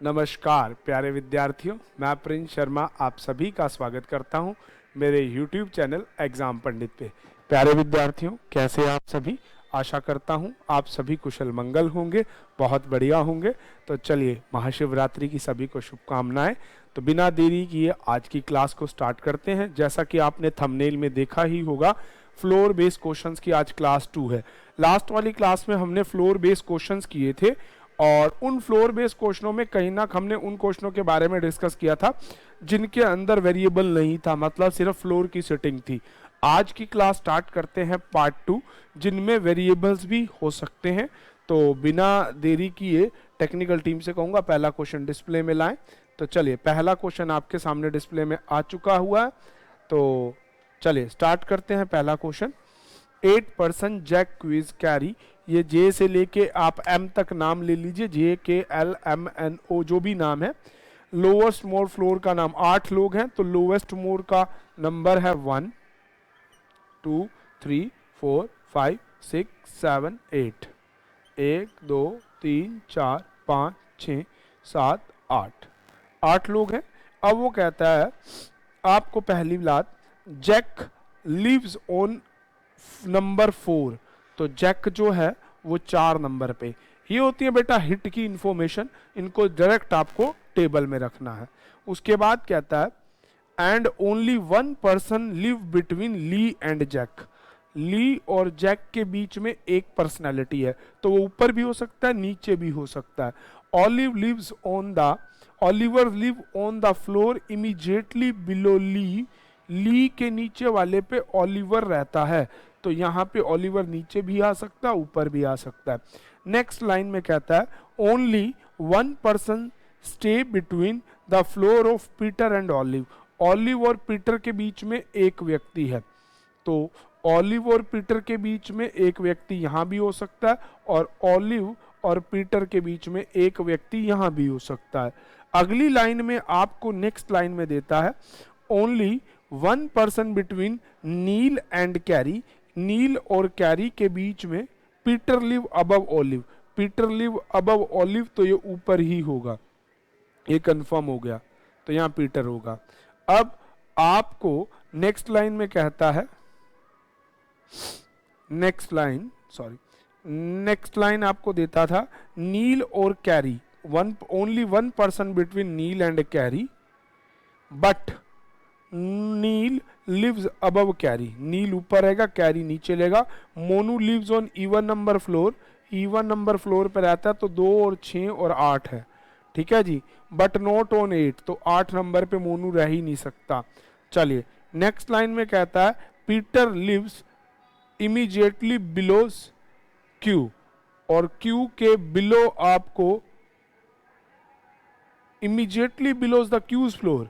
नमस्कार प्यारे विद्यार्थियों, मैं प्रिंस शर्मा आप सभी का स्वागत करता हूं मेरे YouTube चैनल एग्जाम पंडित पे। प्यारे विद्यार्थियों, कैसे आप सभी? आशा करता हूं आप सभी कुशल मंगल होंगे, बहुत बढ़िया होंगे। तो चलिए, महाशिवरात्रि की सभी को शुभकामनाएं। तो बिना देरी किए आज की क्लास को स्टार्ट करते हैं। जैसा कि आपने थंबनेल में देखा ही होगा, फ्लोर बेस्ड क्वेश्चंस की आज क्लास 2 है। लास्ट वाली क्लास में हमने फ्लोर बेस्ड क्वेश्चंस किए थे और उन फ्लोर बेस्ड क्वेश्चनों में कहीं ना हमने उन क्वेश्चनों के बारे में डिस्कस किया था जिनके अंदर वेरिएबल नहीं था, मतलब सिर्फ फ्लोर की सेटिंग थी। आज की क्लास स्टार्ट करते हैं पार्ट 2, जिनमें वेरिएबल्स भी हो सकते हैं। तो बिना देरी किए टेक्निकल टीम से कहूँगा पहला क्वेश्चन डिस्प्ले में लाएं। तो चलिए, पहला क्वेश्चन आपके सामने डिस्प्ले में आ चुका हुआ है। तो चलिए स्टार्ट करते हैं पहला क्वेश्चन। 8% जैक क्विज कैरी, ये जे से लेके आप एम तक नाम ले लीजिए, JKLMNO जो भी नाम है। लोवेस्ट मोर फ्लोर का नाम, 8 लोग हैं तो लोवेस्ट मोर का नंबर है 1 2 3 4 5 6 7 8। 1 2 3 4 5 6 7 8, 8 लोग हैं। अब वो कहता है आपको पहली बात, जैक लिव्स ऑन नंबर 4। तो जैक जो है वो 4 नंबर पे। ये होती है बेटा हिट की इंफॉर्मेशन, इनको डायरेक्ट आपको टेबल में रखना है। उसके बाद कहता है and only 1 person live between Lee and Jack. Lee और जैक के बीच में एक पर्सनैलिटी है, तो वो ऊपर भी हो सकता है नीचे भी हो सकता है। Oliver live on the floor immediately below Lee. Lee के नीचे वाले पे ऑलिवर रहता है, तो यहाँ पे ऑलिवर नीचे भी आ सकता है ऊपर भी आ सकता है। नेक्स्ट लाइन में कहता है only 1 person stay between the floor of Peter and olive. Olive और पीटर के बीच में एक व्यक्ति है, तो ऑलिव और पीटर के बीच में एक व्यक्ति यहाँ भी हो सकता है और ऑलिव और पीटर के बीच में एक व्यक्ति यहाँ भी हो सकता है। अगली लाइन में आपको नेक्स्ट लाइन में देता है only 1 person between Neil and Carrie. Neil और कैरी के बीच में Peter live above Olive. Peter live above Olive, तो ये ऊपर ही होगा, ये कंफर्म हो गया, तो यहाँ पीटर होगा। अब आपको नेक्स्ट लाइन में कहता है, नेक्स्ट लाइन आपको देता था नील और Carrie, only 1 person between Neil and Carrie but Neil lives above Carrie. Neil ऊपर रहेगा, कैरी नीचे लेगा। Monu lives on even number floor. Even number floor पर रहता है, तो 2 और 6 और 8 है, ठीक है जी। बट नॉट ऑन 8, तो 8 नंबर पे मोनू रह ही नहीं सकता। चलिए नेक्स्ट लाइन में कहता है Peter lives immediately below Q, और क्यू के बिलो आपको immediately below the Q's floor.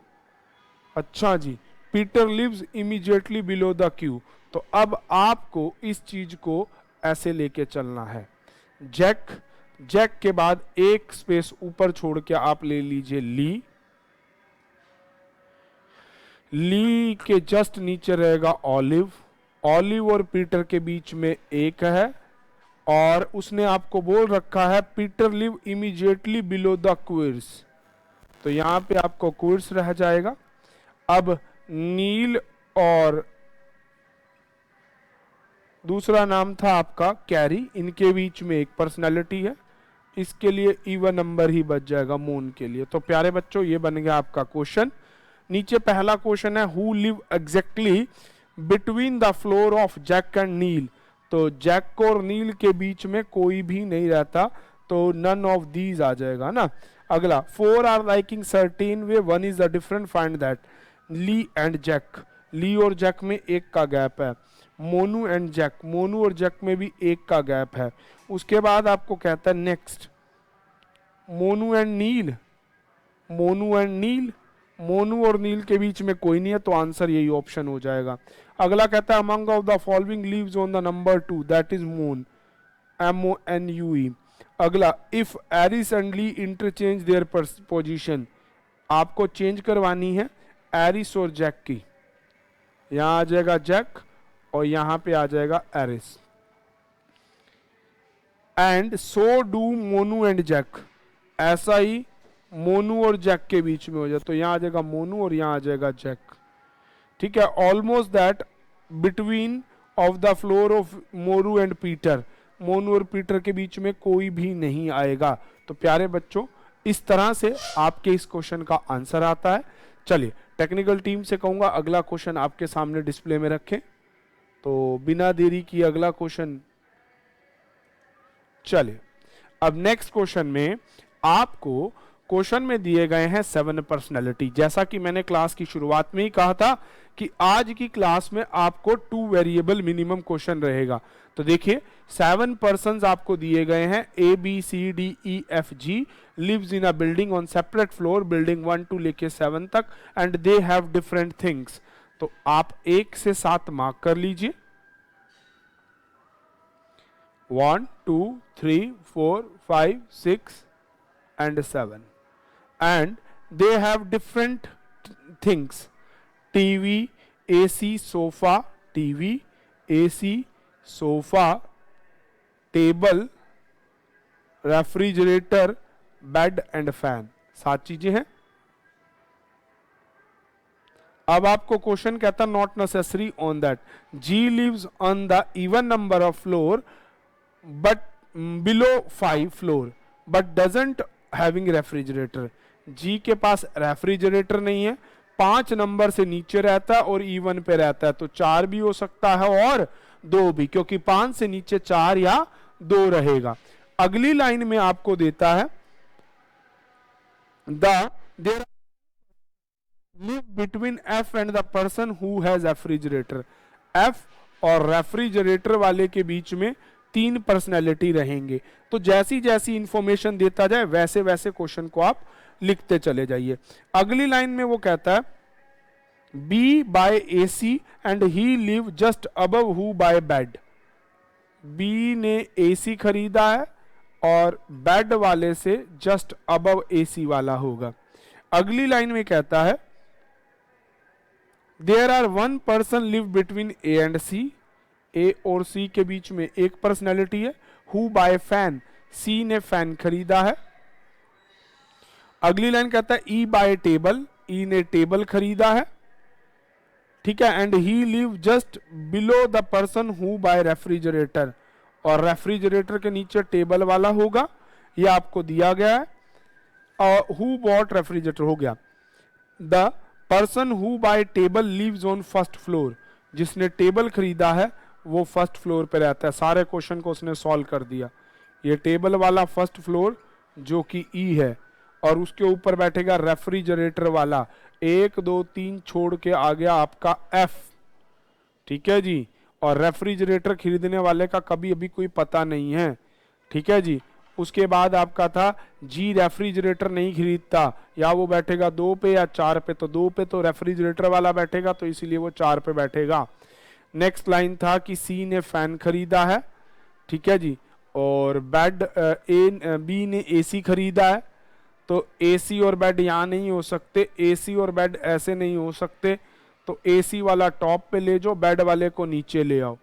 अच्छा जी, Peter lives immediately below the Q. तो अब आपको इस चीज को ऐसे लेके चलना है। जैक के बाद एक स्पेस ऊपर छोड़ के आप ले लीजिए ली के जस्ट नीचे रहेगा ऑलिव। ऑलिव और पीटर के बीच में एक है और उसने आपको बोल रखा है Peter live immediately below the Q's, तो यहां पे आपको क्विर्स रह जाएगा। अब नील और दूसरा नाम था आपका कैरी, इनके बीच में एक पर्सनालिटी है, इसके लिए इवन नंबर ही बच जाएगा मून के लिए। तो प्यारे बच्चों, ये बन गया आपका क्वेश्चन। नीचे पहला क्वेश्चन है who live exactly between the floor of Jack and Neil. तो जैक और नील के बीच में कोई भी नहीं रहता, तो नन ऑफ दीज आ जाएगा ना। अगला 4 are liking certain way 1 is the different find that. Lee and Jack, Lee और जैक में एक का गैप है। मोनू एंड जैक, मोनू और जैक में भी एक का गैप है। उसके बाद आपको कहता है नेक्स्ट मोनू एंड नील। मोनू और नील के बीच में कोई नहीं है, तो आंसर यही ऑप्शन हो जाएगा। अगला कहता है among of the following lives on the number 2 that is moon, MONUE। अगला if Aris and Lee interchange their position, आपको चेंज करवानी है एरिस और जैक की। यहां आ जाएगा जैक और यहां पे आ जाएगा Aris. And so do Monu and Jack, ऐसा ही मोनू और जैक के बीच में हो जाए, तो यहाँ आ जाएगा मोनू और यहाँ आ जाएगा जैक। ठीक है, almost that between of the floor of Moru and Peter, Monu और पीटर के बीच में कोई भी नहीं आएगा। तो प्यारे बच्चों, इस तरह से आपके इस क्वेश्चन का आंसर आता है। चलिए टेक्निकल टीम से कहूंगा अगला क्वेश्चन आपके सामने डिस्प्ले में रखें। तो बिना देरी किए अगला क्वेश्चन, चलिए अब नेक्स्ट क्वेश्चन में आपको क्वेश्चन में दिए गए हैं 7 पर्सनैलिटी। जैसा कि मैंने क्लास की शुरुआत में ही कहा था कि आज की क्लास में आपको 2 वेरिएबल मिनिमम क्वेश्चन रहेगा। तो देखिए 7 पर्सन्स आपको दिए गए हैं, A B C D E F G, lives in a building on separate floor, building 1 to लेके 7 तक, and they have different things. तो आप 1 से 7 मार्क कर लीजिए, 1 2 3 4 5 6 and 7, and they have different things: TV, AC, sofa, TV, AC, sofa, table, refrigerator, bed and fan. 7 चीजें हैं। अब आपको क्वेश्चन कहता not necessary on that, G lives on the even number of floor but below 5 floor but doesn't having refrigerator. G के पास refrigerator नहीं है, 5 number से नीचे रहता है और इवन पे रहता है, तो 4 भी हो सकता है और 2 भी, क्योंकि 5 से नीचे 4 या 2 रहेगा। अगली लाइन में आपको देता है there live between F and the person who has refrigerator. F और रेफ्रिजरेटर वाले के बीच में 3 पर्सनैलिटी रहेंगे। तो जैसी जैसी इंफॉर्मेशन देता जाए वैसे वैसे क्वेश्चन को आप लिखते चले जाइए। अगली लाइन में वो कहता है B buy AC and he live just above who buy bed. B ने एसी खरीदा है और बेड वाले से जस्ट अबव एसी वाला होगा। अगली लाइन में कहता है there are 1 person live between A and C. A और सी के बीच में एक पर्सनैलिटी है। हु बाय फैन, सी ने फैन खरीदा है। अगली लाइन कहता है ई बाय टेबल, ई ने टेबल खरीदा है। ठीक है, and he live just below the person who buy refrigerator, और रेफ्रिजरेटर के नीचे टेबल वाला होगा, ये आपको दिया गया है। और हु बॉट रेफ्रिजरेटर हो गया। The person who buy table lives on first floor, जिसने टेबल खरीदा है वो फर्स्ट फ्लोर पे रहता है। सारे क्वेश्चन को उसने सॉल्व कर दिया। ये टेबल वाला फर्स्ट फ्लोर जो कि ई है, और उसके ऊपर बैठेगा रेफ्रिजरेटर वाला। 1 2 3 छोड़ के आ गया आपका एफ। ठीक है जी, और रेफ्रिजरेटर खरीदने वाले का कभी अभी कोई पता नहीं है। ठीक है जी, उसके बाद आपका था जी रेफ्रिजरेटर नहीं खरीदता, या वो बैठेगा 2 पे या 4 पे, तो 2 पे तो रेफ्रिजरेटर वाला बैठेगा, तो इसीलिए वो 4 पे बैठेगा। नेक्स्ट लाइन था कि सी ने फैन खरीदा है। ठीक है जी, और बेड बी ने एसी खरीदा है, तो एसी और बेड यहाँ नहीं हो सकते, एसी और बेड ऐसे नहीं हो सकते, तो एसी वाला टॉप पे ले जाओ, बेड वाले को नीचे ले आओ,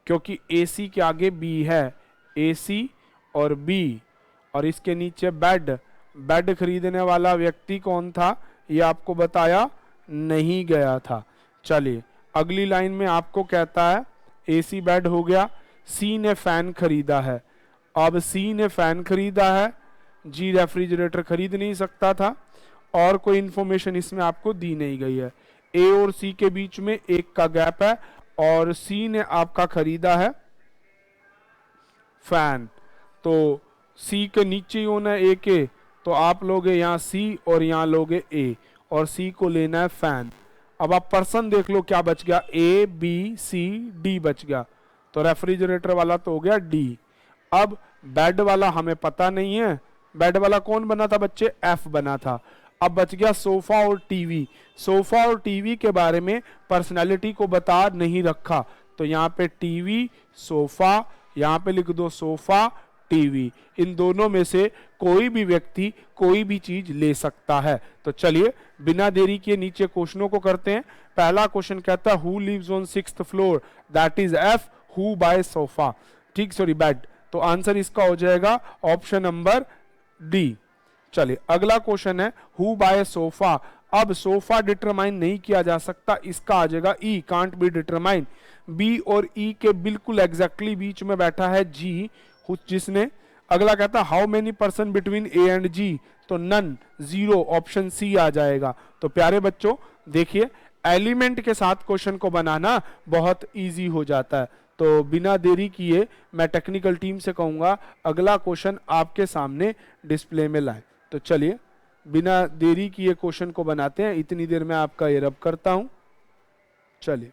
क्योंकि एसी के आगे बी है। एसी और बी, और इसके नीचे बेड। बेड खरीदने वाला व्यक्ति कौन था ये आपको बताया नहीं गया था। चलिए अगली लाइन में आपको कहता है एसी बेड हो गया, सी ने फैन खरीदा है। अब सी ने फैन खरीदा है, जी रेफ्रिजरेटर खरीद नहीं सकता था, और कोई इंफॉर्मेशन इसमें आपको दी नहीं गई है। ए और सी के बीच में 1 का गैप है, और सी ने आपका खरीदा है फैन, तो सी के नीचे ही होना है ए के, तो आप लोगे यहाँ सी और यहाँ लोगे ए, और सी को लेना है फैन। अब आप पर्सन देख लो क्या बच गया, ए बी सी डी बच गया, तो रेफ्रिजरेटर वाला तो हो गया डी। अब बेड वाला हमें पता नहीं है, बेड वाला कौन बना था बच्चे, एफ बना था। अब बच गया सोफा और टीवी। सोफा और टीवी के बारे में पर्सनालिटी को बता नहीं रखा, तो यहाँ पे टीवी सोफा, यहाँ पे लिख दो सोफा टीवी। इन दोनों में से कोई भी व्यक्ति कोई भी चीज ले सकता है। तो चलिए बिना देरी किए नीचे क्वेश्चनों को करते हैं। पहला क्वेश्चन कहता है who lives on 6th floor, that is F. Who buy sofa, ठीक सॉरी बेड, तो आंसर इसका हो जाएगा ऑप्शन नंबर डी। चलिए अगला क्वेश्चन है हु बाय सोफा। अब सोफा डिटरमाइन नहीं किया जा सकता, इसका आ जाएगा ई, कांट बी डिटरमाइन। बी और ई के बिल्कुल एग्जैक्टली बीच में बैठा है जी, जिसने। अगला कहता है how many person between A and G, तो नन, जीरो, ऑप्शन सी आ जाएगा। तो प्यारे बच्चों देखिए एलिमेंट के साथ क्वेश्चन को बनाना बहुत इजी हो जाता है। तो बिना देरी किए मैं टेक्निकल टीम से कहूंगा अगला क्वेश्चन आपके सामने डिस्प्ले में लाएं। तो चलिए बिना देरी किए क्वेश्चन को बनाते हैं। इतनी देर में आपका ये रब करता हूं। चलिए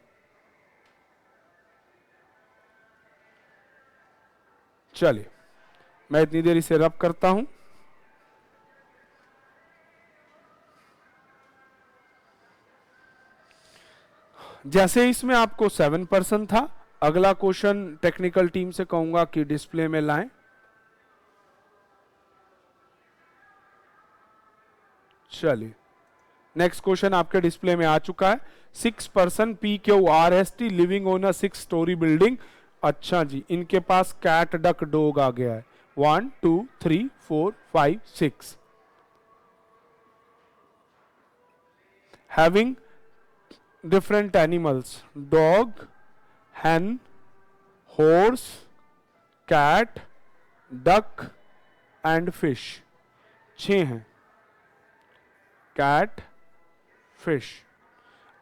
मैं इतनी देर इसे रब करता हूं। जैसे इसमें आपको 7% था, अगला क्वेश्चन टेक्निकल टीम से कहूंगा कि डिस्प्ले में लाएं। चलिए नेक्स्ट क्वेश्चन आपके डिस्प्ले में आ चुका है। 6 PQRST living on a 6 story building. अच्छा जी, इनके पास कैट डक डॉग आ गया है। 1 2 3 4 5 6 having different animals, dog, hen, horse, cat, duck and fish। 6 हैं, कैट, फिश।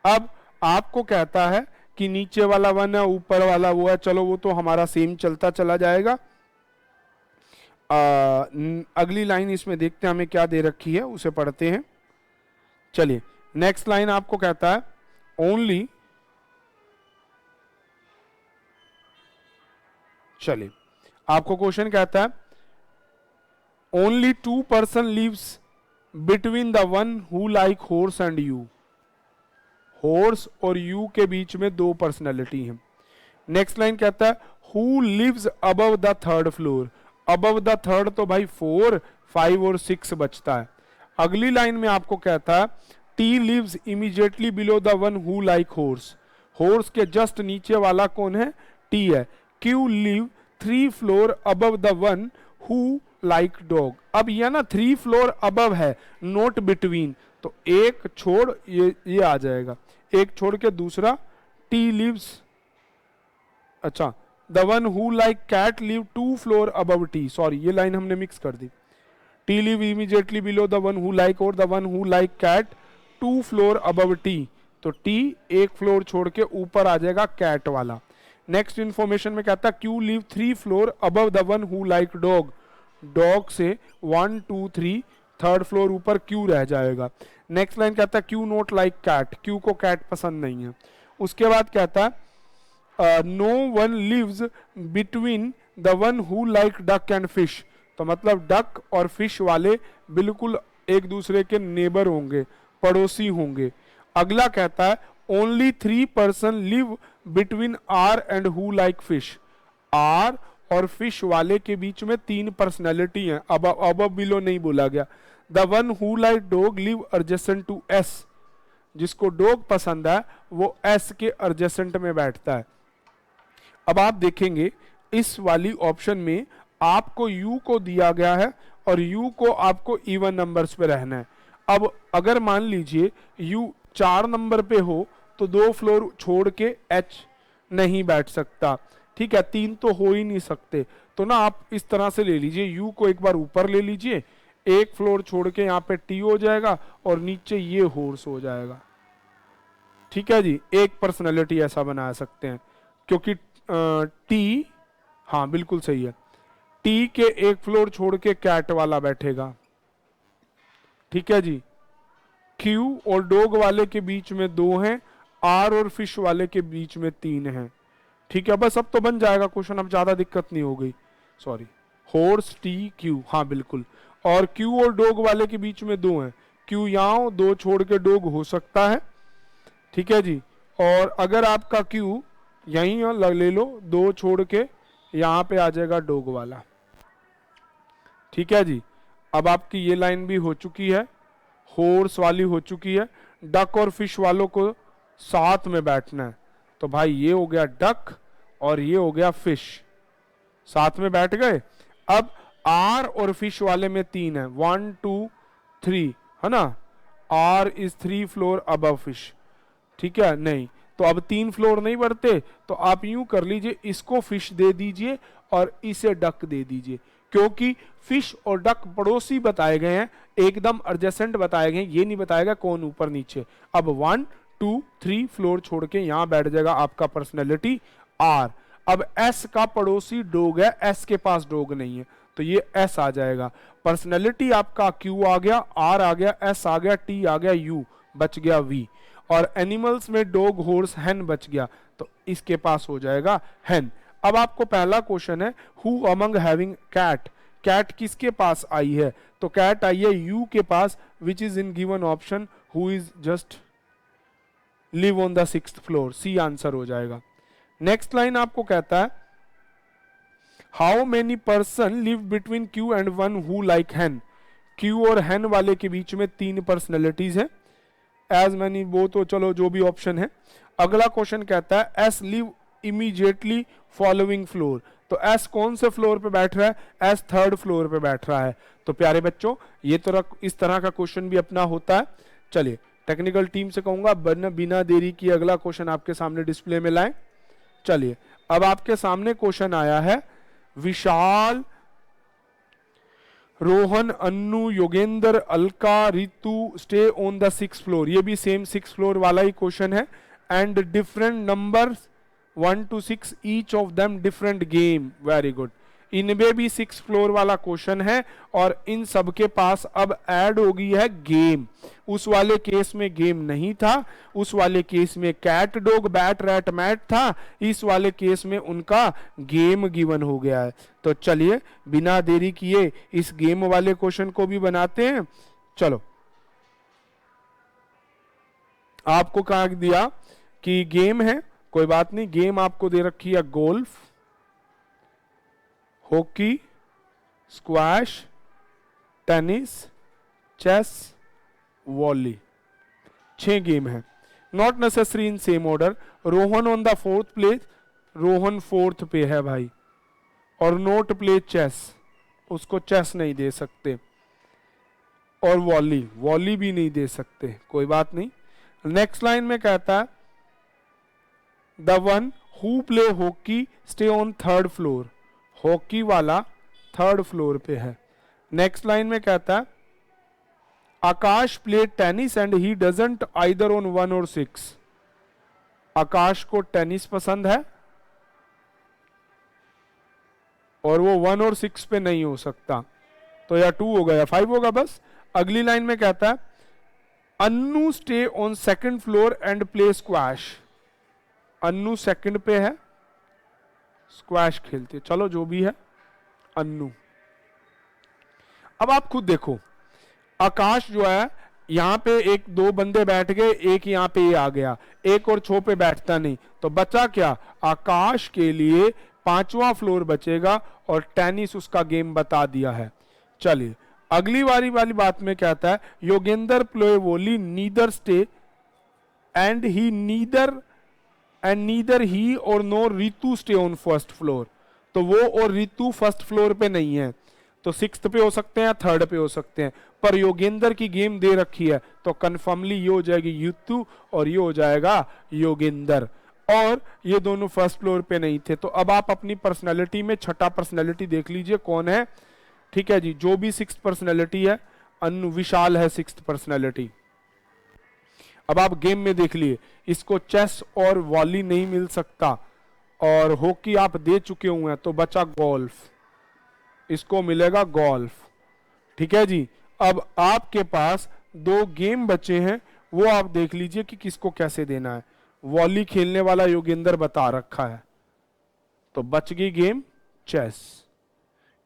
अब आपको कहता है कि नीचे वाला 1 है, ऊपर वाला वो है। चलो वो तो हमारा सेम चलता चला जाएगा। अगली लाइन इसमें देखते हैं हमें क्या दे रखी है, उसे पढ़ते हैं। चलिए नेक्स्ट लाइन आपको कहता है ओनली, चलिए आपको क्वेश्चन कहता है only 2 person lives between the one who like horse and U. Horse और यू के बीच में 2 पर्सनैलिटी हैं। नेक्स्ट लाइन कहता है who lives above the 3rd floor. Above the 3rd तो भाई 4, 5 और 6 बचता है। अगली लाइन में आपको कहता है T lives immediately below the one who like horse. Horse के जस्ट नीचे वाला कौन है, टी है। Q live 3 floor above the one who like dog. अब यह ना 3 फ्लोर अबव है, नोट बिटवीन, तो एक छोड़ ये आ जाएगा, एक छोड़ के दूसरा टी लिव्स, अच्छा the one who like cat live 2 floor above T. Sorry ये लाइन हमने मिक्स कर दी। T live immediately below the one who like और the one who like cat 2 floor above T, तो टी एक floor छोड़ के ऊपर आ जाएगा कैट वाला। नेक्स्ट इंफॉर्मेशन में कहता है Q live 3 floor above the one who like dog. Dog से 1 2 3 3rd फ्लोर ऊपर क्यू रह जाएगा। नेक्स्ट लाइन कहता है Q not like cat. Q को कैट पसंद नहीं है। उसके बाद कहता है no one lives between the one who like duck and fish. तो मतलब डक और फिश वाले बिल्कुल एक दूसरे के नेबर होंगे, पड़ोसी होंगे। अगला कहता है only 3 person live between R and who like fish. R और फिश वाले के बीच में 3 पर्सनैलिटी हैं। अब बिलो नहीं बोला गया। The one who like dog live adjacent to S. जिसको डॉग पसंद है वो एस के एडजेसेंट में बैठता है। अब आप देखेंगे इस वाली ऑप्शन में आपको यू को दिया गया है और यू को आपको इवन नंबर्स पे रहना है। अब अगर मान लीजिए यू 4 नंबर पे हो तो 2 फ्लोर छोड़ के एच नहीं बैठ सकता, ठीक है, 3 तो हो ही नहीं सकते। तो ना आप इस तरह से ले लीजिए, यू को एक बार ऊपर ले लीजिए, 1 फ्लोर छोड़ के यहाँ पे टी हो जाएगा और नीचे ये हॉर्स हो जाएगा। ठीक है जी, एक पर्सनैलिटी ऐसा बना सकते हैं क्योंकि टी, हाँ बिल्कुल सही है, टी के 1 फ्लोर छोड़ के कैट वाला बैठेगा। ठीक है जी, क्यू और डॉग वाले के बीच में 2 हैं, आर और फिश वाले के बीच में 3 हैं। ठीक है, बस अब तो बन जाएगा क्वेश्चन, अब ज्यादा दिक्कत नहीं हो गई। सॉरी, हॉर्स टी क्यू, हाँ बिल्कुल। और क्यू और डॉग वाले के बीच में 2 हैं, क्यू यहाँ 2 छोड़ के डॉग हो सकता है। ठीक है जी, और अगर आपका क्यू यहीं ले लो, 2 छोड़ के यहाँ पे आ जाएगा डॉग वाला। ठीक है जी, अब आपकी ये लाइन भी हो चुकी है, हॉर्स वाली हो चुकी है। डक और फिश वालों को साथ में बैठना है, तो भाई ये हो गया डक और ये हो गया फिश, साथ में बैठ गए। अब आर और फिश वाले में 3 है, 1 2 3 है ना, R is 3 floor above fish, ठीक है। नहीं तो अब 3 फ्लोर नहीं बढ़ते, तो आप यूं कर लीजिए, इसको फिश दे दीजिए और इसे डक दे दीजिए, क्योंकि फिश और डक पड़ोसी बताए गए हैं, एकदम एडजेसेंट बताए गए हैं, ये नहीं बताएगा कौन ऊपर नीचे। अब 1 2 3 फ्लोर छोड़ के यहां बैठ जाएगा आपका पर्सनैलिटी आर। अब एस का पड़ोसी डॉग है, एस के पास डॉग नहीं है, तो ये एस आ जाएगा। पर्सनैलिटी आपका क्यू आ गया, आर आ गया, एस आ गया, टी आ गया, यू बच गया वी। और एनिमल्स में डॉग हॉर्स हैन बच गया, तो इसके पास हो जाएगा हैन। अब आपको पहला क्वेश्चन है who among having cat, cat किसके पास आई है, तो कैट आई है यू के पास, which is in given option who is just live on the 6th floor, C answer हो जाएगा। नेक्स्ट लाइन आपको कहता है how many person live between Q and one who like hen, Q और hen वाले के बीच में 3 पर्सनैलिटीज है, एज मैनी वो तो चलो जो भी ऑप्शन है। अगला क्वेश्चन कहता है S live immediately following floor, तो एस कौन से फ्लोर पे बैठ रहा है, एस 3rd फ्लोर पे बैठ रहा है। तो प्यारे बच्चों ये तो इस तरह का क्वेश्चन भी अपना होता है। चलिए टेक्निकल टीम से कहूंगा बिना देरी की अगला क्वेश्चन आपके सामने डिस्प्ले में लाएं। चलिए अब आपके सामने क्वेश्चन आया है Vishal, Rohan, Annu, Yogendra, Alka, Ritu stay on the 6th floor, ये भी सेम 6th फ्लोर वाला ही क्वेश्चन है। And different numbers 1 to 6 each of them different game, very good. इनमें भी 6th फ्लोर वाला क्वेश्चन है और इन सब के पास अब ऐड हो गई है गेम। उस वाले केस में गेम नहीं था, उस वाले केस में cat dog bat rat mat था, इस वाले केस में उनका गेम गिवन हो गया है। तो चलिए बिना देरी किए इस गेम वाले क्वेश्चन को भी बनाते हैं। चलो आपको कहा दिया कि गेम है, कोई बात नहीं, गेम आपको दे रखी है golf, hockey, squash, tennis, chess, volley, 6 game है। Not necessary in same order. Rohan on the 4th place, Rohan 4th पे है भाई, और नोट प्ले चेस, उसको चेस नहीं दे सकते, और वॉली, वॉली भी नहीं दे सकते, कोई बात नहीं। नेक्स्ट लाइन में कहता है the one who play hockey stay on 3rd floor, hockey वाला 3rd फ्लोर पे है। नेक्स्ट लाइन में कहता है Akash play tennis and he doesn't either on 1 और 6, आकाश को टेनिस पसंद है और वो 1 और 6 पे नहीं हो सकता, तो या 2 होगा या 5 होगा बस। अगली लाइन में कहता है Annu stay on 2nd floor and play squash, Annu 2nd पे है, स्क्वैश खेलते, चलो जो भी है अन्नू। अब आप खुद देखो आकाश जो है यहां पे 1 2 बंदे बैठ गए, एक यहां पे आ गया, एक और 6 पे बैठता नहीं, तो बचा क्या, आकाश के लिए 5वां फ्लोर बचेगा और टेनिस उसका गेम बता दिया है। चलिए अगली वाली बात में कहता है Yogendra play volley neither stay and neither he और no Ritu stay on 1st floor, तो वो और रितु 1st फ्लोर पे नहीं है, तो 6th पे हो सकते हैं, 3rd पे हो सकते हैं, पर योगेंद्र की गेम दे रखी है तो कन्फर्मली ये हो जाएगी युतु और ये हो जाएगा योगेंद्र, और ये दोनों 1st फ्लोर पे नहीं थे। तो अब आप अपनी पर्सनैलिटी में 6ठा पर्सनैलिटी देख लीजिए कौन है, ठीक है जी, जो भी 6th पर्सनैलिटी है, अनु विशाल है 6th पर्सनैलिटी। अब आप गेम में देख लिए, इसको चेस और वॉली नहीं मिल सकता, और हॉकी आप दे चुके हुए हैं, तो बचा गोल्फ, इसको मिलेगा गोल्फ, ठीक है जी। अब आपके पास 2 गेम बचे हैं, वो आप देख लीजिए कि किसको कैसे देना है। वॉली खेलने वाला योगेंद्र बता रखा है, तो बच गई गेम चेस।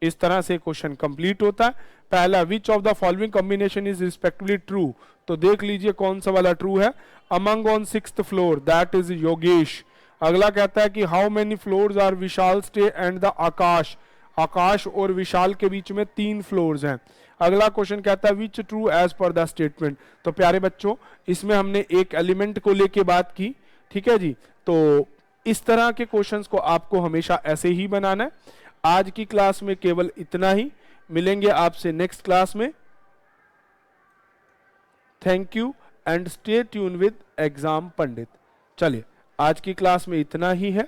इस तरह से क्वेश्चन कंप्लीट होता है। पहला which of the following combination is respectively true, तो देख लीजिए कौन सा वाला ट्रू है। Among on 6th floor that is Yogesh. अगला कहता है कि how many floors are Vishal stay and the Akash, Akash और विशाल के बीच में 3 फ्लोर्स हैं। अगला क्वेश्चन कहता है which true as per the statement. तो प्यारे बच्चों इसमें हमने एक एलिमेंट को लेके बात की, ठीक है जी। तो इस तरह के क्वेश्चंस को आपको हमेशा ऐसे ही बनाना है। आज की क्लास में केवल इतना ही। मिलेंगे आपसे नेक्स्ट क्लास में। Thank you and stay tune with exam Pandit. चलिए आज की क्लास में इतना ही है।